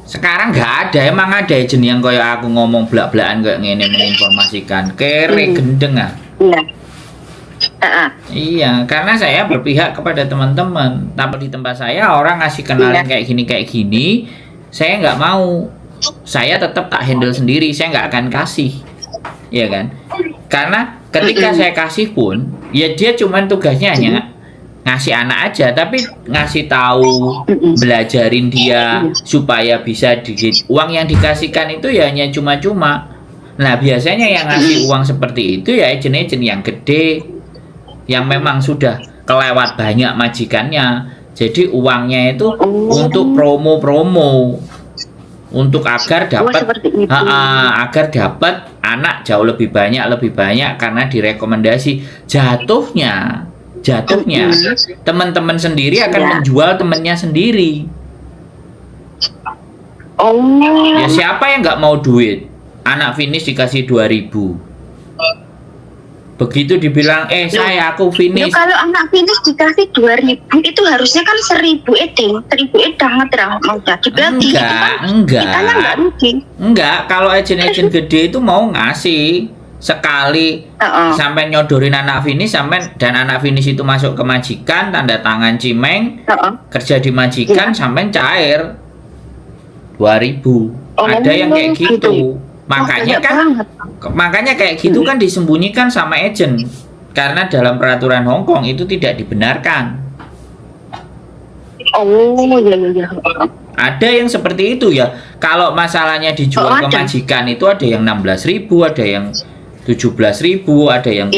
Sekarang nggak ada, emang ada agent yang kayak aku ngomong belak-belakan kayak ngene menginformasikan. Kere gendeng ah. Iya. Heeh. Iya, karena saya berpihak kepada teman-teman. Tapi di tempat saya orang ngasih kenalin kayak gini, saya nggak mau. Saya tetap tak handle sendiri, saya nggak akan kasih, ya kan? Karena ketika saya kasih pun, ya dia cuman tugasnya hanya ngasih anak aja, tapi ngasih tahu, belajarin dia supaya bisa uang yang dikasihkan itu ya hanya cuma-cuma. Nah biasanya yang ngasih uang seperti itu ya agent-agent yang gede, yang memang sudah kelewat banyak majikannya. Jadi uangnya itu untuk promo-promo, untuk agar dapat agar dapat anak jauh lebih banyak karena direkomendasi. Jatuhnya teman-teman sendiri akan menjual temannya sendiri. Ya siapa yang nggak mau duit? Anak finish dikasih 2.000. Begitu dibilang aku finish. Kalau anak finish dikasih 2.000 itu harusnya kan 1.000 edeng ngeterang udah dibagi. Enggak, kalau agent-agent gede itu mau ngasih sekali sampai nyodorin anak finish dan anak finish itu masuk ke majikan, tanda tangan cimeng, kerja di majikan sampai cair 2.000. Ada yang kayak gitu. Makanya kayak gitu kan disembunyikan sama agent, karena dalam peraturan Hong Kong itu tidak dibenarkan. Iya. Ada yang seperti itu ya. Kalau masalahnya dijual ke majikan itu ada yang 16.000, ada yang 17.000, ada yang